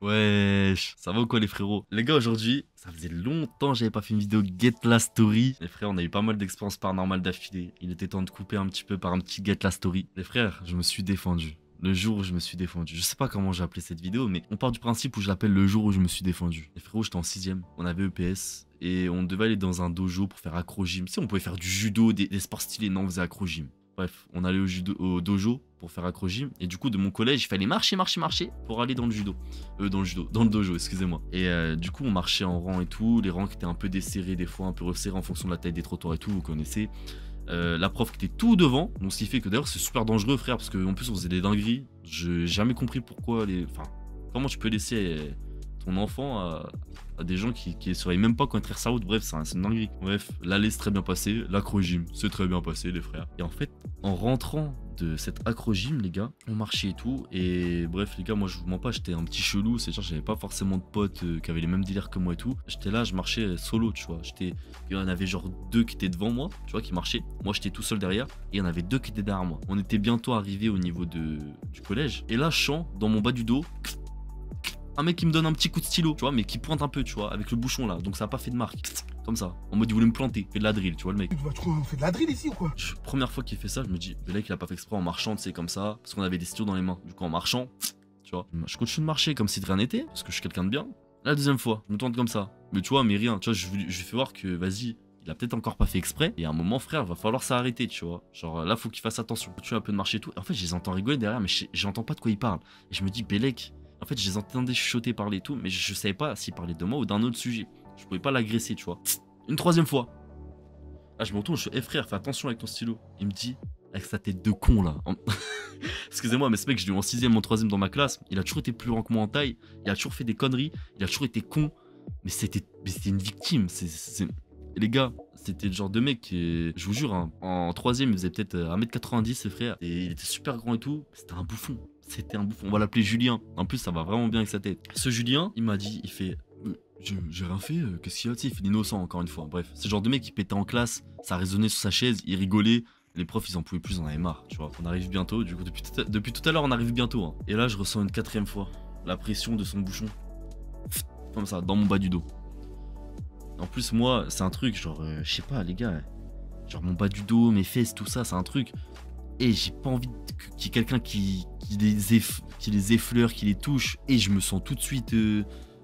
Wesh, ça va ou quoi les frérots? Les gars, aujourd'hui, ça faisait longtemps que j'avais pas fait une vidéo Get La Story. Les frères, on a eu pas mal d'expériences paranormales d'affilée. Il était temps de couper un petit peu par un petit Get La Story. Les frères, je me suis défendu. Le jour où je me suis défendu. Je sais pas comment j'ai appelé cette vidéo, mais on part du principe où je l'appelle le jour où je me suis défendu. Les frérots, j'étais en 6ème, on avait EPS et on devait aller dans un dojo pour faire acro-gym. Tu sais, on pouvait faire du judo, des sports stylés, non, on faisait acro-gym. Bref, on allait au dojo pour faire acro-gym. Et du coup, de mon collège, il fallait marcher pour aller dans le judo. Dans le dojo, excusez-moi. Et du coup, on marchait en rang et tout. Les rangs qui étaient un peu desserrés des fois, un peu resserrés en fonction de la taille des trottoirs et tout, vous connaissez. La prof qui était tout devant, donc ce qui fait que d'ailleurs c'est super dangereux frère, parce qu'en plus on faisait des dingueries. J'ai jamais compris pourquoi Enfin, comment tu peux laisser ton enfant à des gens qui surveillent même pas quand ils traversent sa route. Bref, c'est une dinguerie. Bref, l'aller c'est très bien passé, l'acro-gym c'est très bien passé les frères. Et en fait, en rentrant de cette acro-gym les gars, on marchait et tout, et bref les gars, moi je vous mens pas, j'étais un petit chelou, c'est genre j'avais pas forcément de potes qui avaient les mêmes délires que moi et tout. J'étais là, je marchais solo, tu vois, il y en avait genre deux qui étaient devant moi, tu vois, qui marchaient, moi j'étais tout seul derrière, et il y en avait deux qui étaient derrière moi. On était bientôt arrivé au niveau du collège, et là je sens dans mon bas du dos un mec qui me donne un petit coup de stylo, tu vois, mais qui pointe un peu, tu vois, avec le bouchon là, donc ça a pas fait de marque. Comme ça, en mode il voulait me planter, fait de la drill, tu vois le mec. On fait de la drill ici ou quoi? Première fois qu'il fait ça, je me dis, le mec il a pas fait exprès en marchant, tu sais, comme ça, parce qu'on avait des stylos dans les mains. Du coup en marchant, tu vois, je continue de marcher comme si de rien n'était, parce que je suis quelqu'un de bien. La deuxième fois, je me tourne comme ça, mais tu vois, mais rien, tu vois, je lui fais voir que vas-y, il a peut-être encore pas fait exprès, et à un moment frère, va falloir s'arrêter, tu vois. Genre là faut qu'il fasse attention, tu vois, un peu de marcher et tout. Et en fait je les entends rigoler derrière, mais j'entends pas de quoi ils parlent. Et je me dis, Bélec, en fait je les entendais chuchoter, parler et tout, mais je savais pas s'ils parlaient de moi ou d'un autre sujet. Je pouvais pas l'agresser, tu vois. Une troisième fois. Ah, je me retourne, je fais, frère, fais attention avec ton stylo. Il me dit, avec sa tête de con là. Excusez-moi, mais ce mec, je l'ai eu en 6ème, en 3ème dans ma classe. Il a toujours été plus grand que moi en taille. Il a toujours fait des conneries. Il a toujours été con. Mais c'était une victime. Les gars, c'était le genre de mec qui, je vous jure, hein, en 3ème, il faisait peut-être 1m90, le frère. Et il était super grand et tout. C'était un bouffon. C'était un bouffon. On va l'appeler Julien. En plus, ça va vraiment bien avec sa tête. Ce Julien, il m'a dit, il fait. J'ai rien fait, qu'est-ce qu'il y a, tu sais, il fait l'innocent encore une fois. Bref, c'est le genre de mec qui pétait en classe, ça résonnait sur sa chaise, il rigolait. Les profs ils en pouvaient plus, ils en avaient marre, tu vois. On arrive bientôt, du coup depuis tout à l'heure on arrive bientôt, hein. Et là je ressens une 4ème fois la pression de son bouchon. Comme ça, dans mon bas du dos. En plus moi, c'est un truc, genre, je sais pas les gars, genre mon bas du dos, mes fesses, tout ça, c'est un truc. Et j'ai pas envie qu'il y ait quelqu'un qui les effleure, qui les touche. Et je me sens tout de suite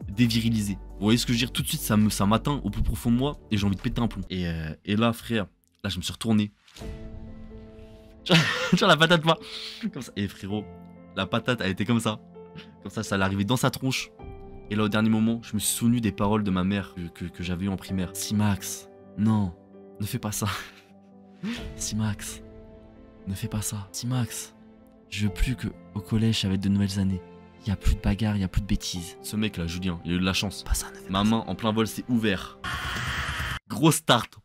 dévirilisé. Vous voyez ce que je veux dire? Tout de suite, ça m'atteint au plus profond de moi et j'ai envie de péter un plomb. Et là, frère, là, je me suis retourné. Tu vois la patate, pas comme ça. Et frérot, la patate, elle était comme ça. Comme ça allait arriver dans sa tronche. Et là, au dernier moment, je me suis souvenu des paroles de ma mère que j'avais eues en primaire. Si Max, non, ne fais pas ça. Si Max, ne fais pas ça. Si Max, je veux plus que au collège, ça va être de nouvelles années. Il y a plus de bagarres, il y a plus de bêtises. Ce mec là, Julien, il a eu de la chance. Pas ça, ma main en plein vol s'est ouvert. Grosse tarte.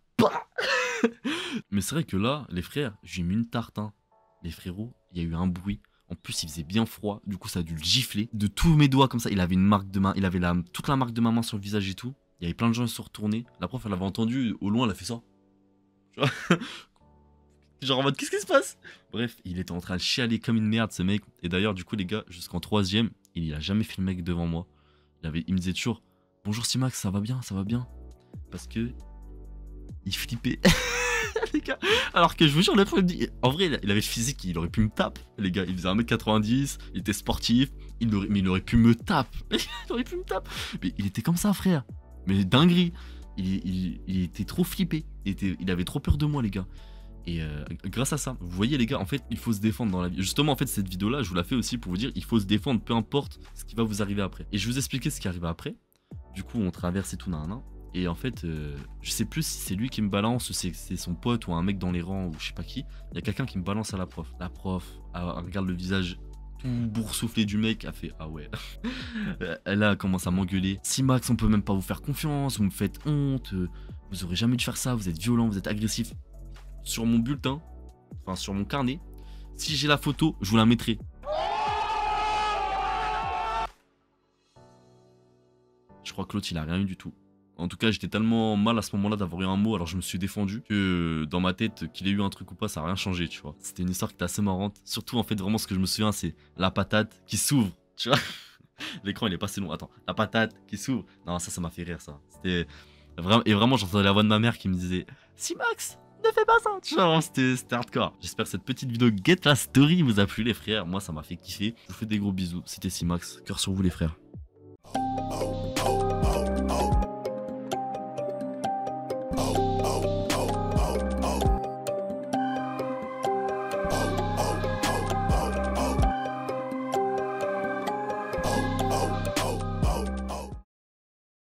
Mais c'est vrai que là, les frères, j'ai mis une tarte. Hein. Les frérots, il y a eu un bruit. En plus, il faisait bien froid. Du coup, ça a dû le gifler. De tous mes doigts comme ça, il avait une marque de main. Il avait toute la marque de ma main sur le visage et tout. Il y avait plein de gens qui se sont retournés. La prof, elle avait entendu. Au loin, elle a fait ça. Genre en mode, qu'est-ce qui se passe? Bref, il était en train de chialer comme une merde, ce mec. Et d'ailleurs, du coup, les gars, jusqu'en 3ème, il a jamais fait le mec devant moi. Il me disait toujours, bonjour Simax, ça va bien, ça va bien. Parce que il flippait. Les gars. Alors que je vous jure, le truc, en vrai, il avait le physique, il aurait pu me taper. Les gars, il faisait 1m90, il était sportif, mais il aurait pu me taper. Il aurait pu me taper. Mais il était comme ça, frère. Mais dinguerie. Il était trop flippé. Il avait trop peur de moi, les gars. Et grâce à ça, vous voyez les gars, en fait, il faut se défendre dans la vie. Justement, en fait, cette vidéo-là, je vous la fais aussi pour vous dire, il faut se défendre, peu importe ce qui va vous arriver après. Et je vais vous expliquer ce qui arrive après. Du coup, on traverse et tout, nan. Et en fait, je sais plus si c'est lui qui me balance, ou c'est son pote, ou un mec dans les rangs, ou je sais pas qui. Il y a quelqu'un qui me balance à la prof. La prof, elle regarde le visage tout boursouflé du mec, elle fait ah ouais. Elle a commencé à m'engueuler. Si Max, on peut même pas vous faire confiance, vous me faites honte, vous aurez jamais dû faire ça, vous êtes violent, vous êtes agressif. Sur mon bulletin, enfin sur mon carnet, si j'ai la photo, je vous la mettrai. Je crois que l'autre il a rien eu du tout. En tout cas, j'étais tellement mal à ce moment-là d'avoir eu un mot, alors je me suis défendu, que dans ma tête, qu'il ait eu un truc ou pas, ça a rien changé, tu vois. C'était une histoire qui était assez marrante. Surtout, en fait, vraiment, ce que je me souviens, c'est la patate qui s'ouvre, tu vois. L'écran il est pas si long. Attends, la patate qui s'ouvre. Non, ça m'a fait rire ça. C'était vraiment. Et vraiment, j'entendais la voix de ma mère qui me disait Si Max, ne fais pas ça. Tu vois, c'était hardcore. J'espère que cette petite vidéo Get la Story vous a plu, les frères. Moi, ça m'a fait kiffer. Je vous fais des gros bisous. C'était Simax. Cœur sur vous, les frères.